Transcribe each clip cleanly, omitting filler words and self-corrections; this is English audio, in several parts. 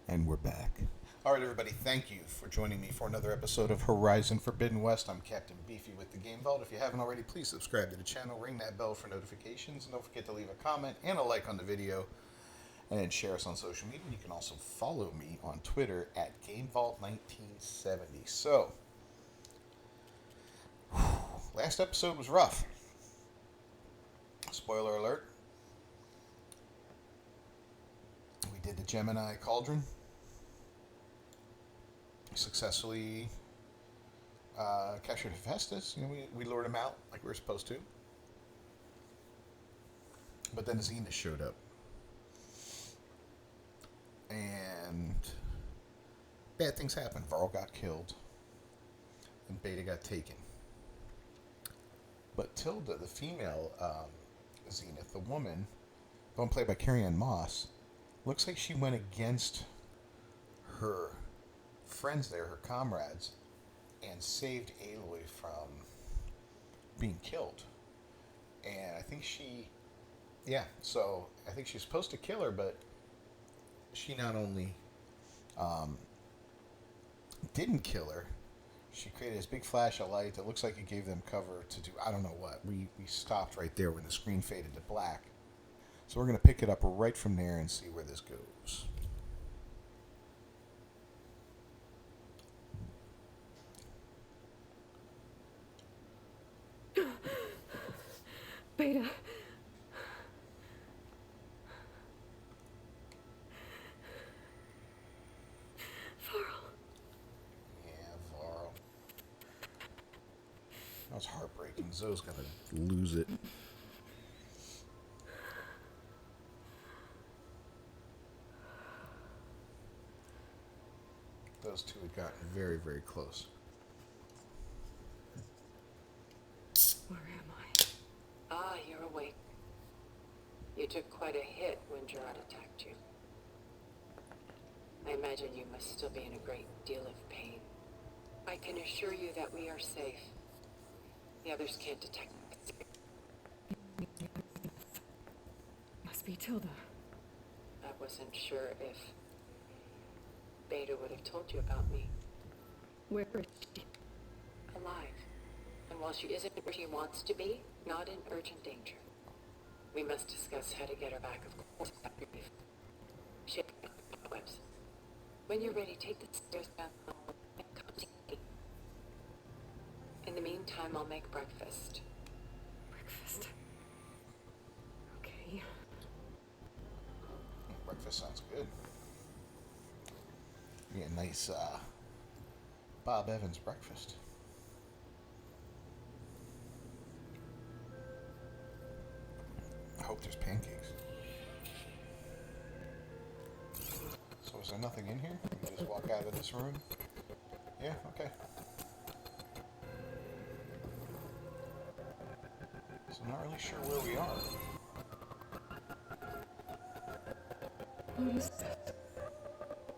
And we're back. All right, everybody, thank you for joining me for another episode of Horizon Forbidden West. I'm Captain Beefy with the Game Vault. If you haven't already, please subscribe to the channel, ring that bell for notifications, and don't forget to leave a comment and a like on the video, and share us on social media. You can also follow me on Twitter at GameVault1970. So, last episode was rough. Spoiler alert. We did the Gemini Cauldron. Successfully captured Hephaestus. We lured him out like we were supposed to. But then Zeniths showed up. And bad things happened. Varl got killed. And Beta got taken. But Tilda, the female Zenith, the woman, the one played by Carrie-Anne Moss, looks like she went against her friends there, her comrades, and saved Aloy from being killed. And I think so I think she's supposed to kill her, but she not only didn't kill her, she created this big flash of light that looks like it gave them cover to do I don't know what. We stopped right there when the screen faded to black. So we're going to pick it up right from there and see where this goes. Beta. Varl. Yeah, Varl. That was heartbreaking. Zoe's going to lose it. Those two had gotten very, very close. Where am I? Ah, you're awake. You took quite a hit when Gerard attacked you. I imagine you must still be in a great deal of pain. I can assure you that we are safe. The others can't detect it. Must be Tilda. I wasn't sure if Beta would have told you about me. Where is she? Alive. And while she isn't where she wants to be, not in urgent danger. We must discuss how to get her back, of course, after we've shipped the webs. When you're ready, take the stairs down and come see me. In the meantime, I'll make breakfast. Breakfast. Okay. Breakfast sounds good. Be a nice Bob Evans breakfast. I hope there's pancakes. So is there nothing in here? Can we just walk out of this room? Yeah, okay. So I'm not really sure where we are. What is that?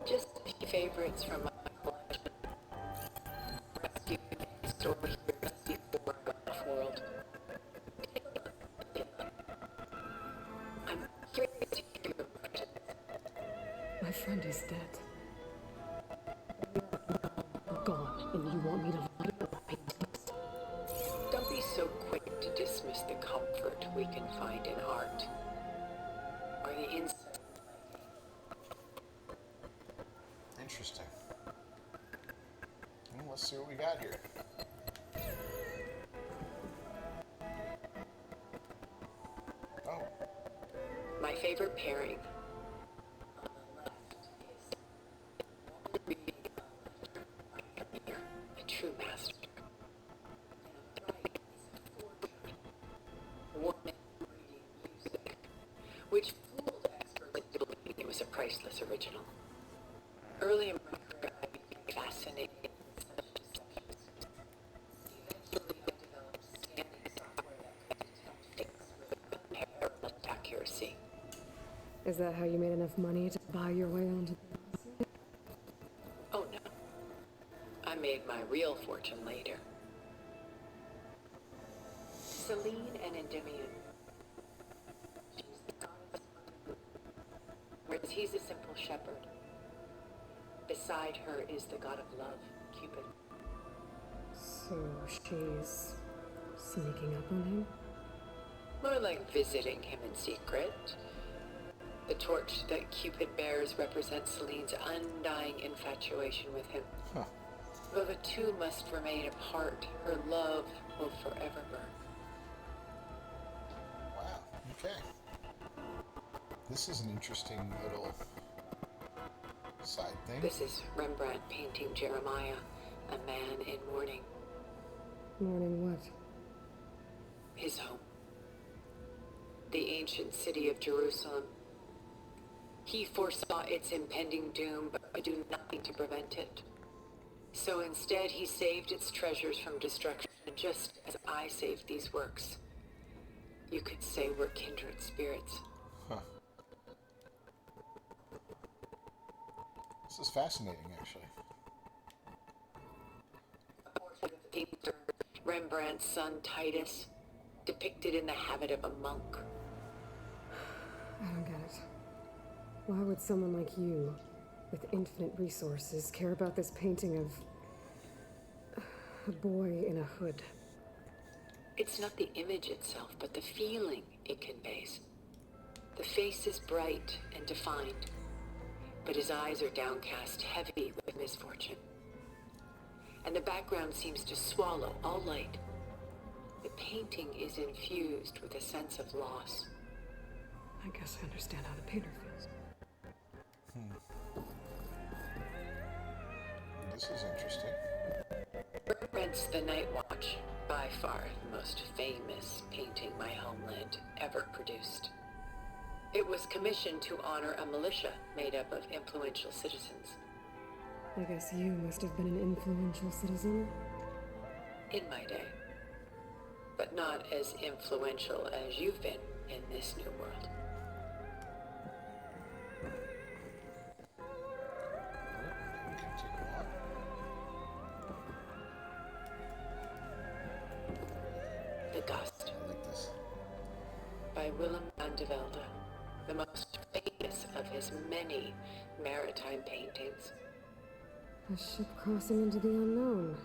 Just a few favorites from my collection. Rescue story here before world. I'm curious to hear your impression. My friend is dead. Gone, and you want me to lie about paintings? Don't be so quick to dismiss the comfort we can find in art. Or the insight. Interesting. Well, let's see what we got here. Oh, My favorite pairing. A true master. Woman reading music, which fooled experts into believing it was a priceless original. Early in my career, I became fascinated with such deceptions. Eventually, I developed scanning software that could detect fakes with unparalleled accuracy. Is that how you made enough money to buy your way onto the... Oh no. I made my real fortune later. Celine and Endymion. She's the goddess of the moon, whereas he's a simple shepherd. Beside her is the god of love, Cupid. So she's sneaking up on him? More like visiting him in secret. The torch that Cupid bears represents Celine's undying infatuation with him. Huh. Though the two must remain apart, her love will forever burn. Wow. Okay. This is an interesting little side thing. This is Rembrandt painting Jeremiah, a man in mourning. Mourning what? His home. The ancient city of Jerusalem. He foresaw its impending doom, but could do nothing to prevent it. So instead, he saved its treasures from destruction, just as I saved these works. You could say we're kindred spirits. Huh. This is fascinating, actually. A portrait of the painter, Rembrandt's son Titus, depicted in the habit of a monk. I don't get it. Why would someone like you, with infinite resources, care about this painting of a boy in a hood? It's not the image itself, but the feeling it conveys. The face is bright and defined, but his eyes are downcast, heavy with misfortune. And the background seems to swallow all light. The painting is infused with a sense of loss. I guess I understand how the painter feels. This is interesting. Rembrandt's The Night Watch, by far the most famous painting my homeland ever produced. It was commissioned to honor a militia made up of influential citizens. I guess you must have been an influential citizen. In my day. But not as influential as you've been in this new world. We continue on. The Dust, I like this. by Willem van de Velde, the most famous of his many maritime paintings. A ship crossing into the unknown.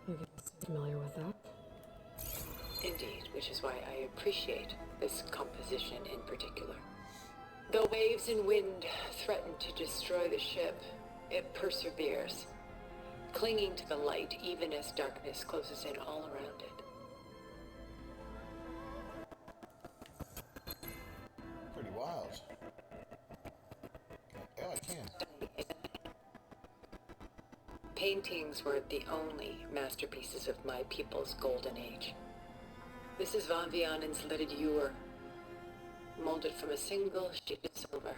I guess I'm familiar with that. Indeed, which is why I appreciate this composition in particular. Though waves and wind threaten to destroy the ship, it perseveres, clinging to the light even as darkness closes in all around it. Pretty wild. Oh, I can. Paintings weren't the only masterpieces of my people's golden age. This is Van Vianen's Lidded Ewer, molded from a single sheet of silver.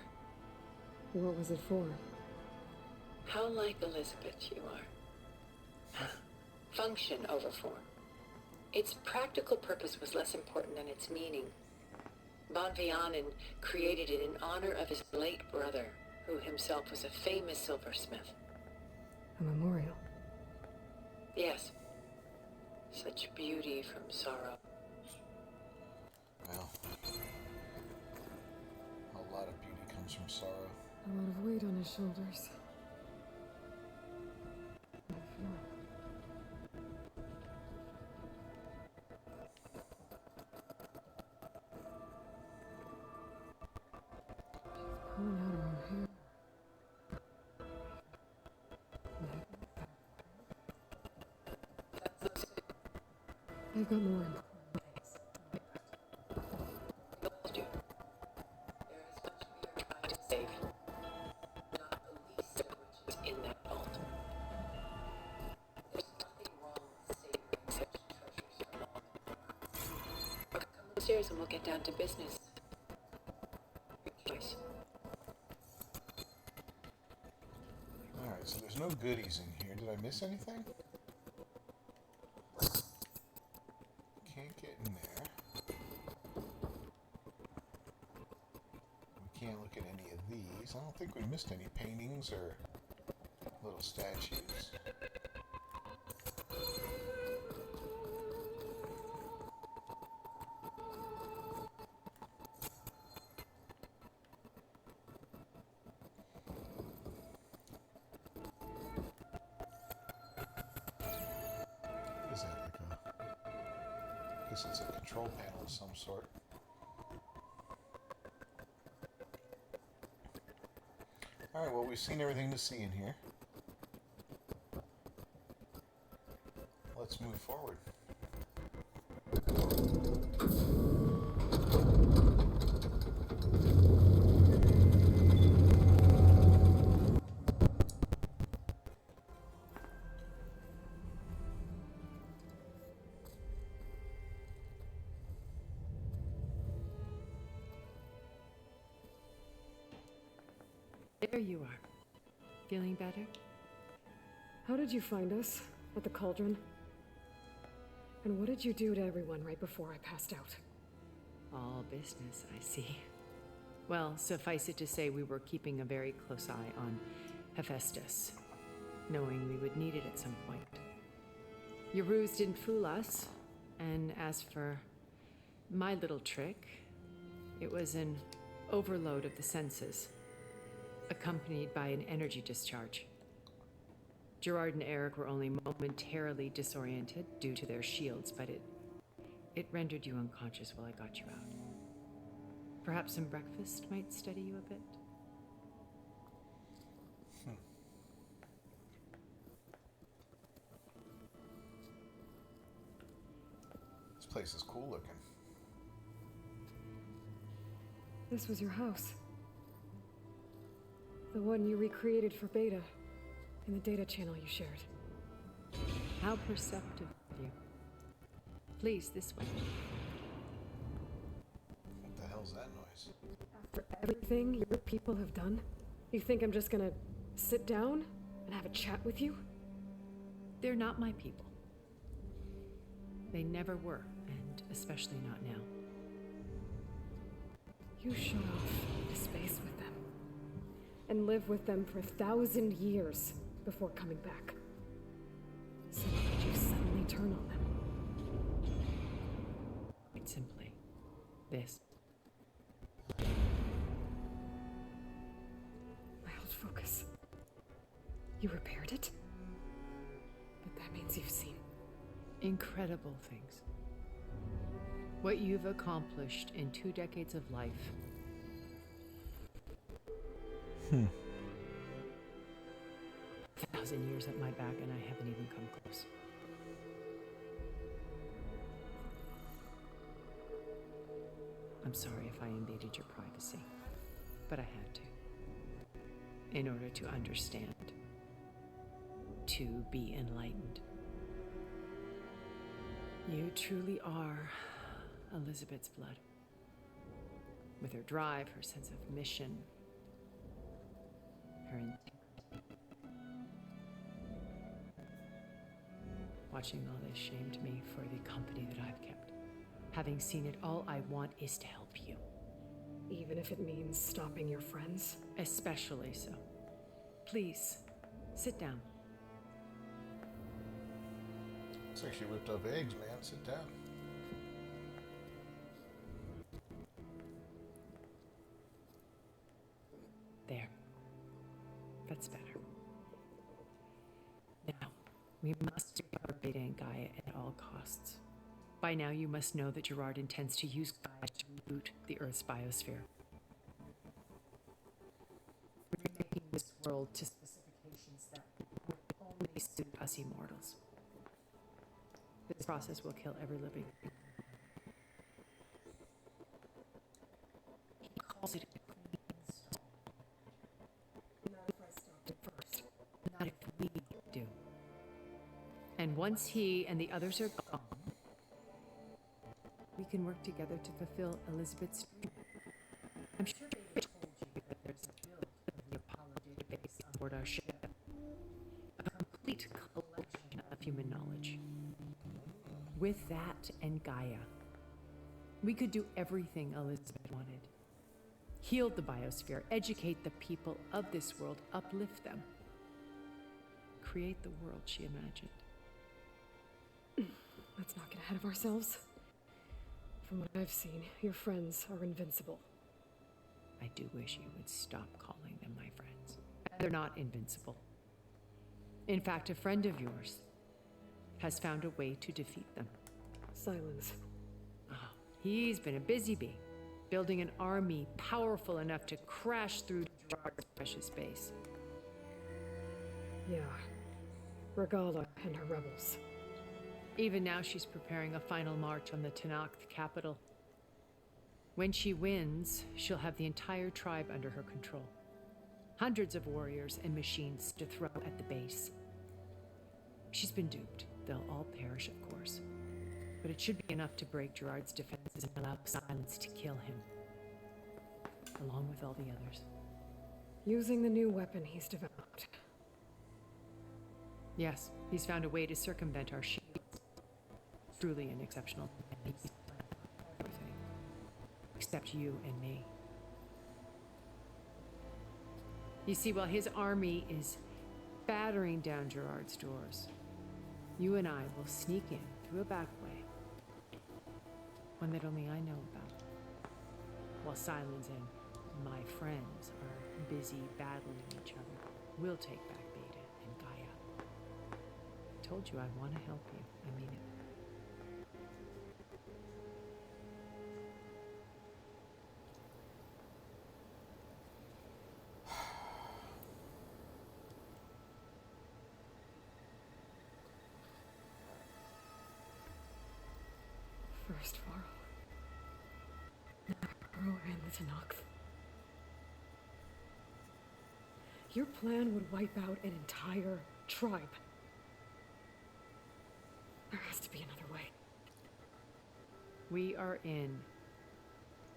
What was it for? How like Elizabeth you are. Function over form. Its practical purpose was less important than its meaning. Van Vianen created it in honor of his late brother, who himself was a famous silversmith. A memorial. Yes. Such beauty from sorrow. Well, a lot of beauty comes from sorrow. A lot of weight on his shoulders. Pulling out her hair. I've got more important things. Do. There is much we are trying to save, not the least of which is in that vault. There's nothing wrong with savoring such treasures for long. Come upstairs and we'll get down to business. Your choice. Alright, so there's no goodies in here. Did I miss anything? Can't get in there. We can't look at any of these. I don't think we missed any paintings or little statues. guess it's a control panel of some sort. Alright, well, we've seen everything to see in here. Let's move forward. There you are. Feeling better? How did you find us? At the cauldron? And what did you do to everyone right before I passed out? All business, I see. Well, suffice it to say we were keeping a very close eye on Hephaestus, knowing we would need it at some point. Your ruse didn't fool us, and as for my little trick, it was an overload of the senses, accompanied by an energy discharge. Gerard and Eric were only momentarily disoriented due to their shields, but it rendered you unconscious while I got you out. Perhaps some breakfast might steady you a bit? This place is cool looking. This was your house. The one you recreated for Beta, in the data channel you shared. How perceptive of you. Please, this way. What the hell's that noise? After everything your people have done, you think I'm just gonna sit down and have a chat with you? They're not my people. They never were, and especially not now. You shot off into space with them, and lived with them for 1,000 years before coming back. So why did you suddenly turn on them? Quite simply, this. My old focus. You repaired it? But that means you've seen Incredible things. What you've accomplished in 2 decades of life. 1,000 years at my back, and I haven't even come close. I'm sorry if I invaded your privacy, but I had to. In order to understand. To be enlightened. You truly are Elizabeth's blood. With her drive, her sense of mission, her integrity. Watching all this shamed me for the company that I've kept. Having seen it, all I want is to help you. even if it means stopping your friends. Especially so. Please, sit down. Looks like she whipped up eggs, man. Sit down. There. That's better. Now, we must recover Beta and Gaia at all costs. By now, you must know that Gerard intends to use Gaia to reboot the Earth's biosphere. We're making this world to specifications that would only suit us immortals. This process will kill every living. He calls it a clean install. Not if I stopped it first. Not if we do. And once he and the others are gone, we can work together to fulfill Elizabeth's dream. I'm sure they told you that there's a build of the Apollo database on board our ship. A complete collection of human knowledge. With that and Gaia, we could do everything Elizabeth wanted. Heal the biosphere, educate the people of this world, uplift them. Create the world she imagined. Let's not get ahead of ourselves. From what I've seen, your friends are invincible. I do wish you would stop calling them my friends. They're not invincible. In fact, a friend of yours has found a way to defeat them. Silence. He's been a busy bee, building an army powerful enough to crash through Gerard's precious base. Yeah. Regala and her rebels. Even now, she's preparing a final march on the Tenakth capital. When she wins, she'll have the entire tribe under her control. Hundreds of warriors and machines to throw at the base. She's been duped. They'll all perish, of course. But it should be enough to break Gerard's defenses and allow Silence to kill him. Along with all the others. Using the new weapon he's developed. Yes, he's found a way to circumvent our shields. Truly an exceptional man. He's everything. Except you and me. You see, while his army is battering down Gerard's doors, you and I will sneak in through a back way. One that only I know about. While Silence and my friends are busy battling each other, we'll take back Beta and Gaia. I told you I want to help you. I mean it. First Varl. Now Aloy and the Tenakth. Your plan would wipe out an entire tribe. There has to be another way. We are in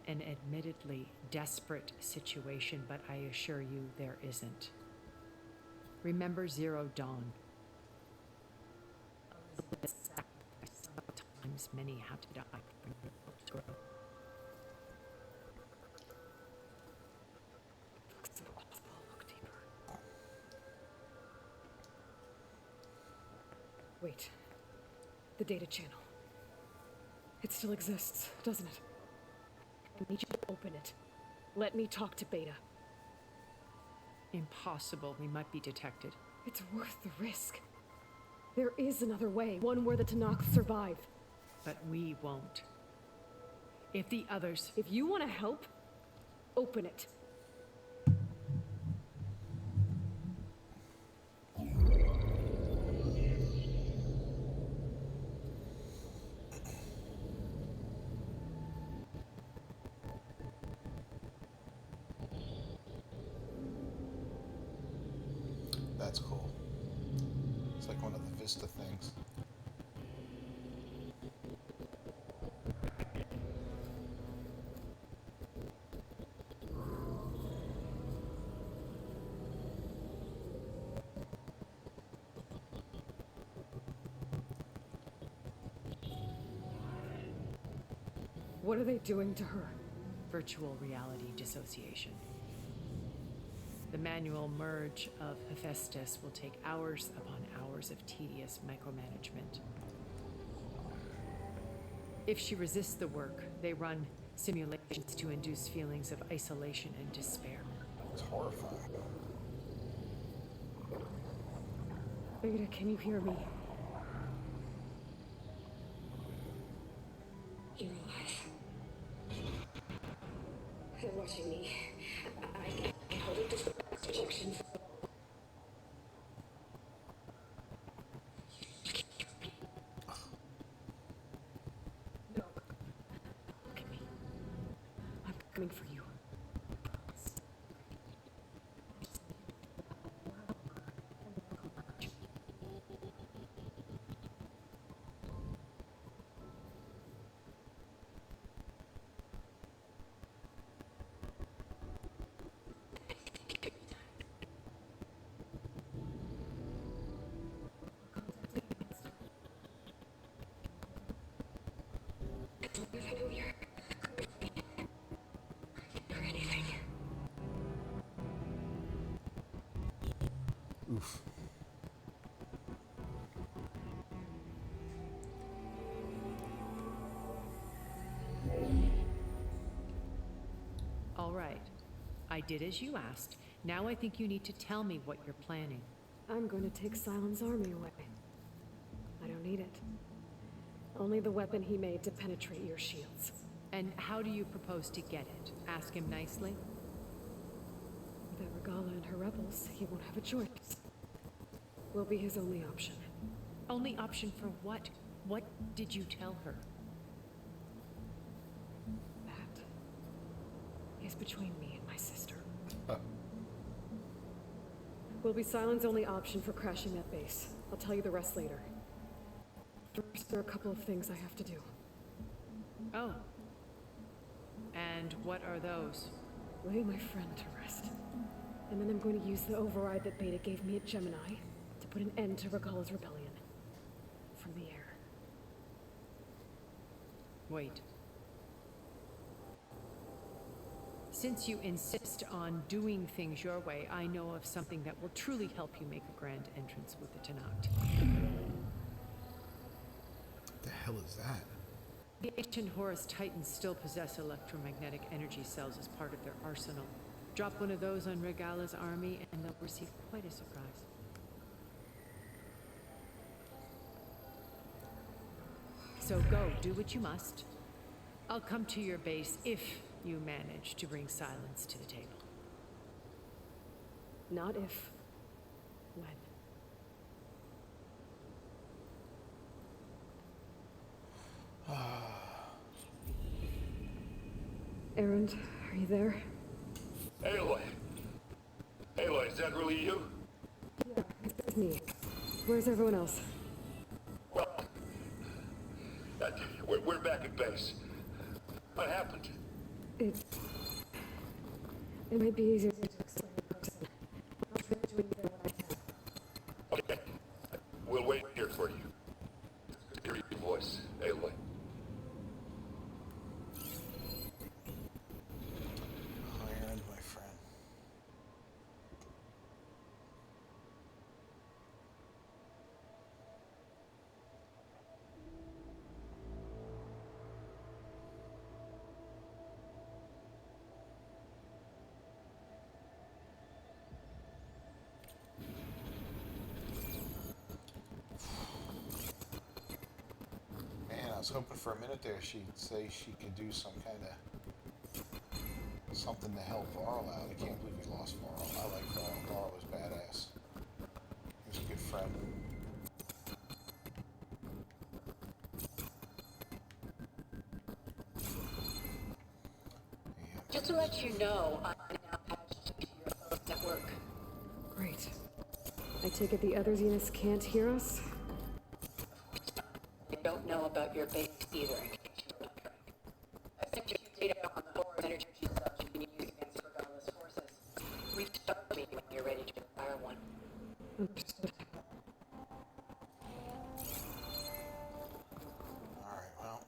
an admittedly desperate situation, but I assure you there isn't. Remember Zero Dawn. Sometimes many have to die for miracles to grow. Looks impossible. Look deeper. Wait. The data channel. It still exists, doesn't it? I need you to open it. Let me talk to Beta. Impossible. We might be detected. It's worth the risk. There is another way, one where the Tenakth survive. But we won't. If the others... If you want to help, open it. That's cool. It's like one of the Vista things. What are they doing to her? Virtual reality dissociation. The manual merge of Hephaestus will take hours upon hours of tedious micromanagement. If she resists the work, they run simulations to induce feelings of isolation and despair. It's horrifying. Beta, can you hear me? You're alive. They're watching me. I hold it to projection. No. Look at me. I'm coming for you. Oof. All right. I did as you asked. Now I think you need to tell me what you're planning. I'm going to take Silent's army away. I don't need it. Only the weapon he made to penetrate your shields. And how do you propose to get it? Ask him nicely? Without Regala and her rebels, he won't have a choice. We'll be his only option. Only option for what? What did you tell her? That is between me and my sister. Will be Silent's only option for crashing that base. I'll tell you the rest later. First, there are a couple of things I have to do. Oh. And what are those? Lay my friend to rest. And then I'm going to use the override that Beta gave me at Gemini to put an end to Regala's rebellion. From the air. Wait. Since you insist on doing things your way, I know of something that will truly help you make a grand entrance with the Tenakth. What the hell is that? The ancient Horus Titans still possess electromagnetic energy cells as part of their arsenal. Drop one of those on Regala's army and they'll receive quite a surprise. So go, do what you must. I'll come to your base if you manage to bring Silence to the table. Not if. When. Erend, are you there? Aloy! Aloy, is that really you? Yeah, it's me. Where's everyone else? Well, we're back at base. What happened? It might be easier to explain in person. I'll try to join you there when I can. Okay. We'll wait here for you. Hear your voice, Aloy. Erend, my friend. Man, I was hoping for a minute there she'd say she could do some kind of something to help Varl out. I can't believe we lost Varl. I like Varl. Varl was badass. He was a good friend. Yeah. Just to let you know, I'm now patched into your phone network. Great. I take it the other Zeniths can't hear us? I don't know about your base either, in case you're wondering. I sent you data on the Horus energy cells you can use against Regala's forces. Reach out to me when you're ready to acquire one. Understood. Alright, well.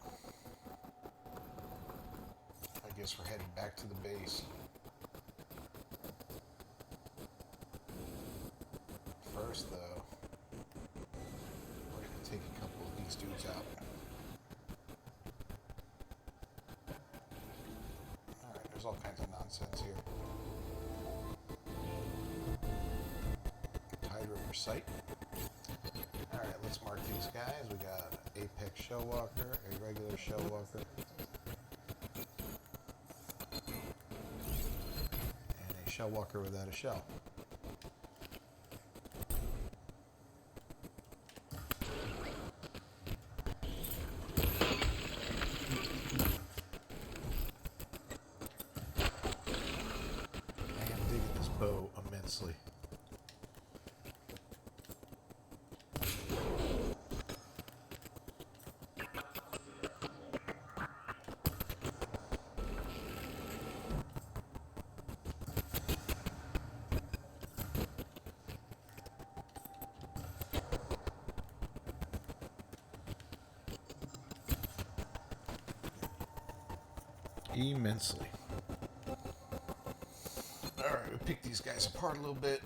I guess we're heading back to the base. First, though, we're going to take a couple of these dudes out. Alright, there's all kinds of nonsense here. Tide River site. Alright, let's mark these guys. We got Apex Shellwalker, a regular Shellwalker, and a Shellwalker without a shell. I am digging this bow immensely. Immensely. Alright, we pick these guys apart a little bit.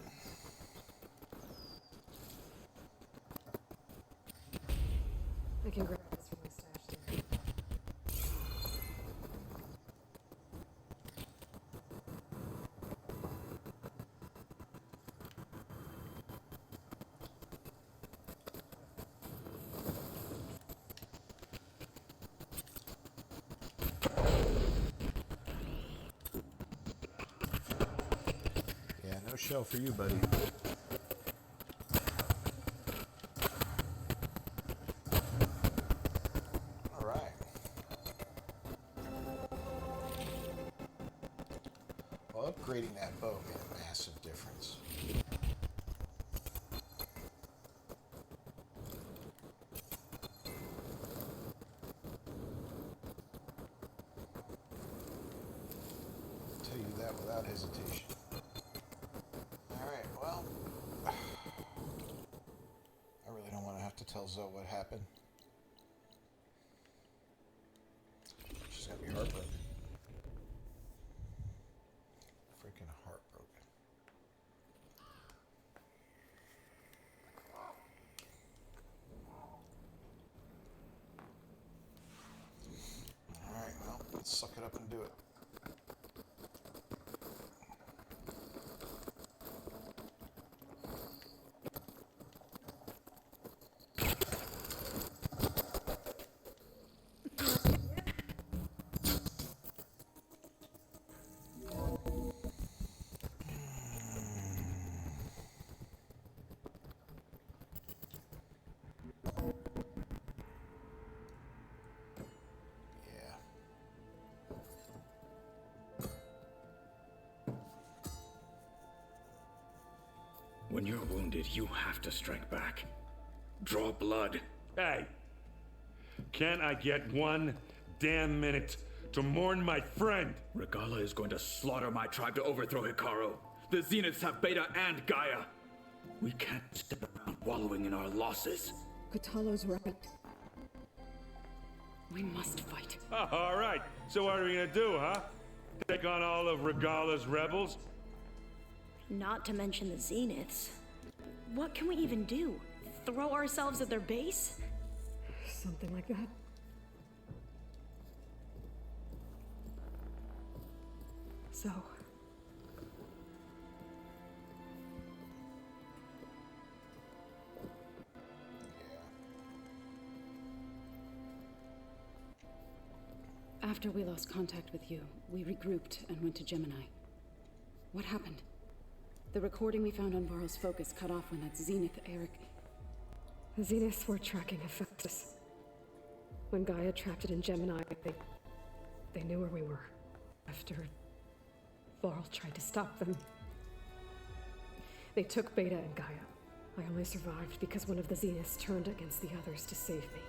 I can grab this from my stash there. shell for you, buddy. All right. Well, upgrading that bow made a massive difference. I'll tell you that without hesitation. Alright, well, I really don't want to have to tell Zoe what happened. She's gonna be heartbroken. Freaking heartbroken. Alright, well, let's suck it up and do it. Yeah. When you're wounded, you have to strike back. Draw blood. Hey! Can't I get one damn minute to mourn my friend? Regala is going to slaughter my tribe to overthrow Hikaru. The Zeniths have Beta and Gaia. We can't sit around wallowing in our losses. Katalo's right. We must fight. All right, so what are we gonna do, huh? Take on all of Regala's rebels? Not to mention the Zeniths. What can we even do? Throw ourselves at their base? Something like that. So, After we lost contact with you, we regrouped and went to Gemini. What happened? The recording we found on Varl's focus cut off when that Zenith Eric... the Zeniths were tracking Hephaestus. When Gaia trapped it in Gemini, they knew where we were. After Varl tried to stop them, they took Beta and Gaia. I only survived because one of the Zeniths turned against the others to save me.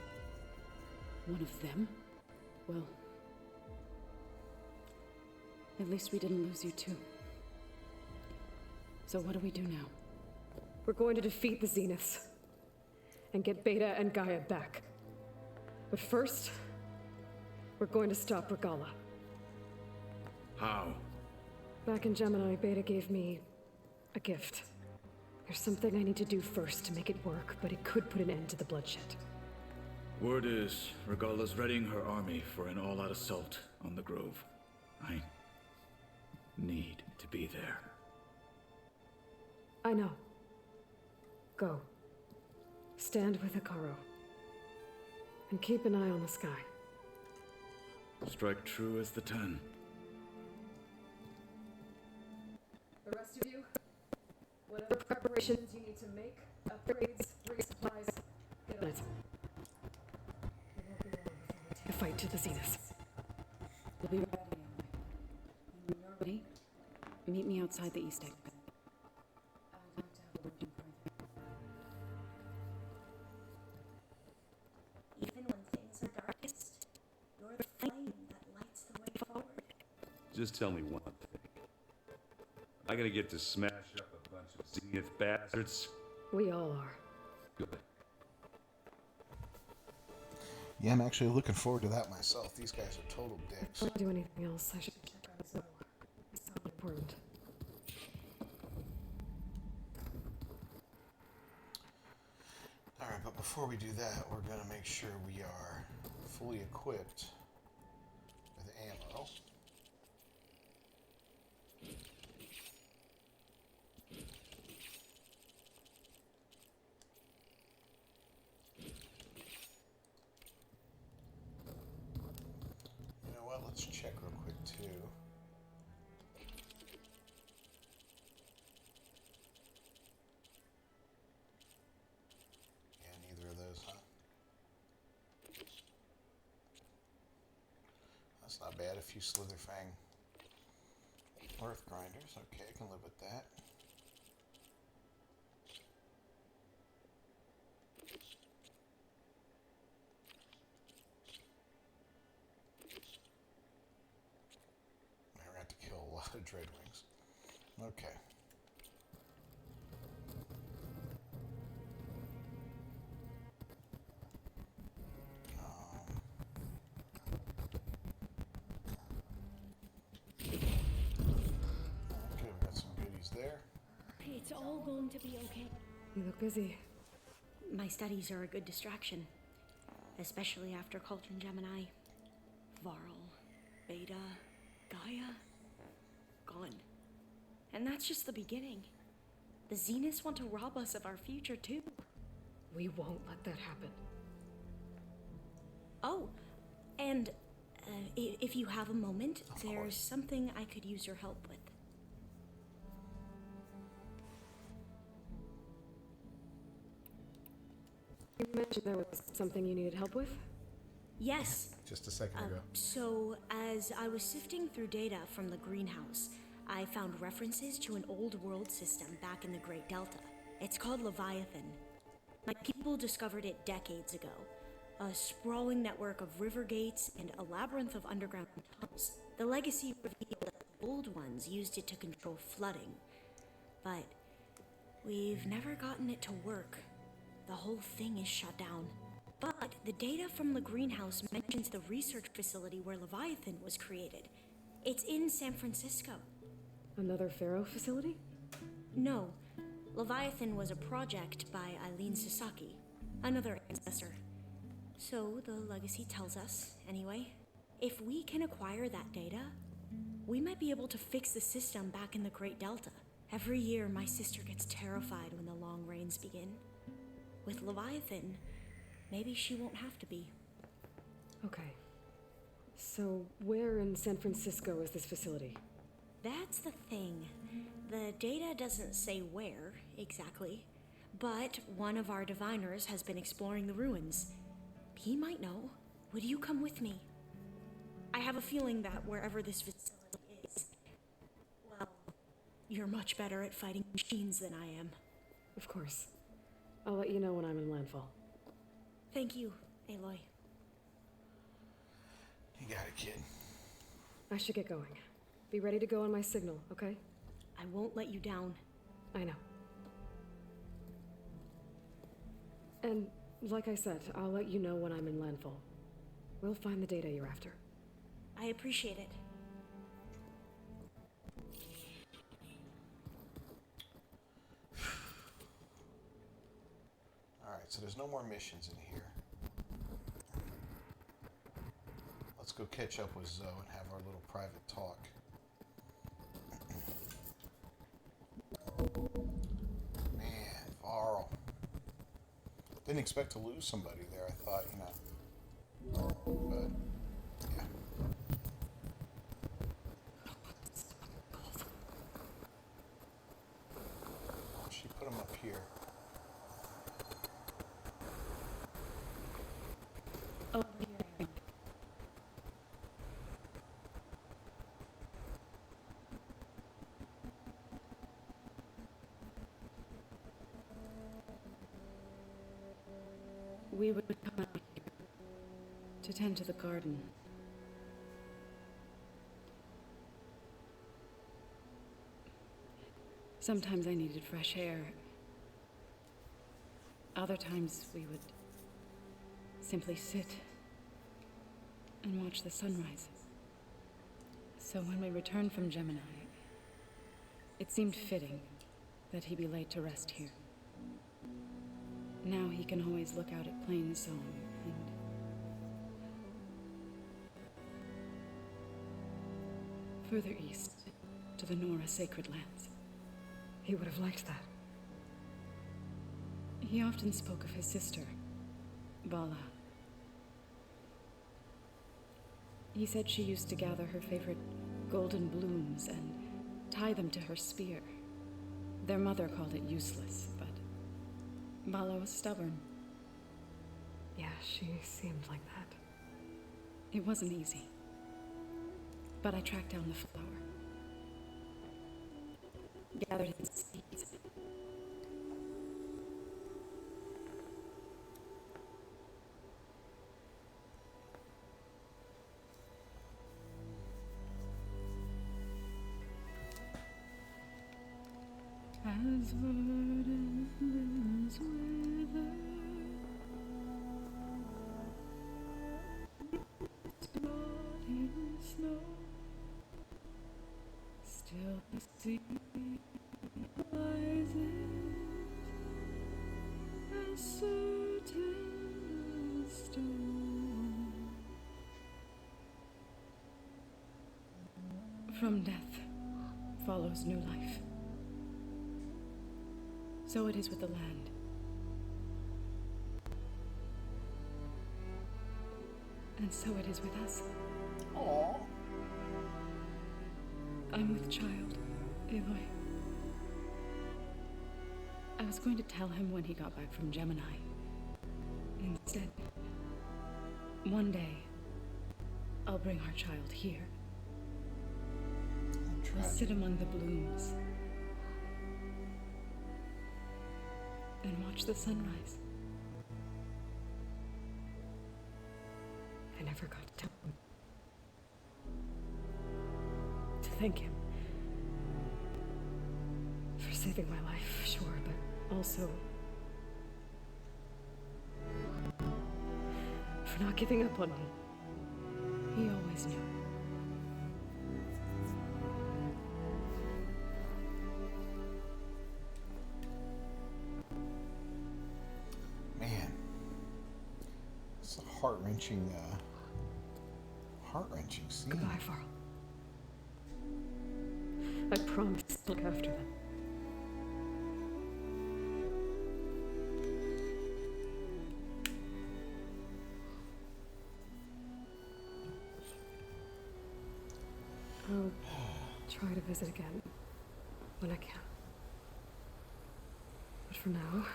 One of them? Well... at least we didn't lose you too. So what do we do now? We're going to defeat the Zeniths and get Beta and Gaia back. But first, we're going to stop Regala. How? Back in Gemini, Beta gave me a gift. There's something I need to do first to make it work, but it could put an end to the bloodshed. Word is, Regala's readying her army for an all-out assault on the Grove. I need to be there. I know. Go. Stand with Hikaru. And keep an eye on the sky. Strike true as the 10. The rest of you, whatever preparations you need to make, upgrades, resupplies, get on it. It won't be long before we take a fight to the Zeniths. We'll be ready, Aloy. When you're ready, meet me outside the East exit. I'd like to have a word in private. Even when things are darkest, you're the flame that lights the way forward. Just tell me one thing. I gotta get to smash up a bunch of Zenith bastards. We all are. Good. Yeah, I'm actually looking forward to that myself. These guys are total dicks. Before I do anything else, I should check out Zoe. It's so important. Alright, but before we do that, we're gonna make sure we are fully equipped with ammo. You know what? Let's check real quick too. That's not bad. A few Slitherfang Earth Grinders. Okay, I can live with that. I have to kill a lot of Dreadwings. Okay. Okay, we got some goodies there. It's all going to be okay. You look busy. My studies are a good distraction, especially after Cauldron Gemini. Varl, Beta, Gaia, gone. And that's just the beginning. The Zeniths want to rob us of our future, too. We won't let that happen. Oh, and if you have a moment, there's something I could use your help with. You mentioned there was something you needed help with? Yes. Just a second ago. So, as I was sifting through data from the greenhouse, I found references to an old world system back in the Great Delta. It's called Leviathan. My people discovered it decades ago. A sprawling network of river gates and a labyrinth of underground tunnels. The legacy revealed that the old ones used it to control flooding. But we've never gotten it to work. The whole thing is shut down. But the data from the greenhouse mentions the research facility where Leviathan was created. It's in San Francisco. Another Pharaoh facility? No. Leviathan was a project by Eileen Sasaki, another ancestor. So the legacy tells us, anyway. If we can acquire that data, we might be able to fix the system back in the Great Delta. Every year, my sister gets terrified when the long rains begin. With Leviathan, maybe she won't have to be. Okay. So, where in San Francisco is this facility? That's the thing. The data doesn't say where, exactly. But one of our diviners has been exploring the ruins. He might know. Would you come with me? I have a feeling that wherever this facility is, well, you're much better at fighting machines than I am. Of course. I'll let you know when I'm in landfall. Thank you, Aloy. You got it, kid. I should get going. Be ready to go on my signal, okay? I won't let you down. I know. And like I said, I'll let you know when I'm in landfall. We'll find the data you're after. I appreciate it. Alright, so there's no more missions in here. Let's go catch up with Zoe and have our little private talk. Man, Varl. Didn't expect to lose somebody there. I thought, you know. But, yeah. She put him up here. We would come out here to tend to the garden. Sometimes I needed fresh air. Other times we would simply sit and watch the sunrise. So when we returned from Gemini, it seemed fitting that he be laid to rest here. Now he can always look out at Plain Song and further east to the Nora Sacred Lands. He would have liked that. He often spoke of his sister, Vala. He said she used to gather her favorite golden blooms and tie them to her spear. Their mother called it useless, but Vala was stubborn. Yeah, she seemed like that. It wasn't easy. But I tracked down the flower. Gathered its seeds. As burdens wither, in snow, still the sea rises as certain as stone. From death follows new life. So it is with the land. And so it is with us. Aww. I'm with child, Aloy. I was going to tell him when he got back from Gemini. Instead, one day, I'll bring our child here. We'll sit among the blooms and watch the sunrise. I never got to tell him. To thank him. For saving my life, sure, but also for not giving up on me. He always knew. Man, it's a heart-wrenching scene. Goodbye, Varl. I promise to look after them. I'll try to visit again when I can. But for now,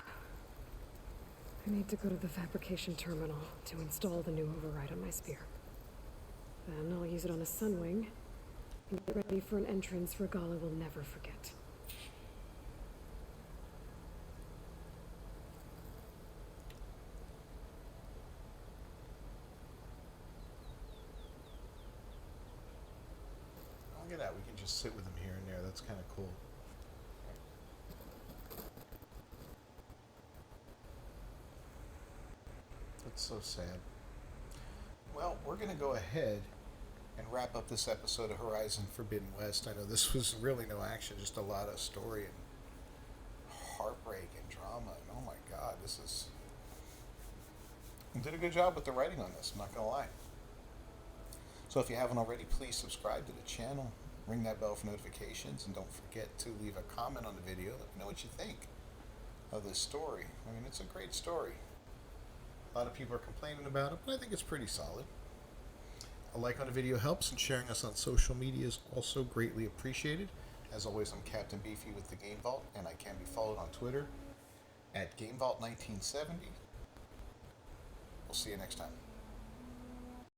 I need to go to the fabrication terminal to install the new override on my spear. Then I'll use it on a sunwing and get ready for an entrance Regala will never forget. Look at that, we can just sit with him here and there. That's kind of cool. That's so sad. Well, we're going to go ahead and wrap up this episode of Horizon Forbidden West. I know this was really no action, just a lot of story and heartbreak and drama. And oh my God, this is... You did a good job with the writing on this, I'm not going to lie. So if you haven't already, please subscribe to the channel, ring that bell for notifications, and don't forget to leave a comment on the video. Let me know what you think of this story. I mean, it's a great story. A lot of people are complaining about it, but I think it's pretty solid. A like on the video helps, and sharing us on social media is also greatly appreciated. As always, I'm Captain Beefy with the Game Vault, and I can be followed on Twitter at GameVault1970. We'll see you next time.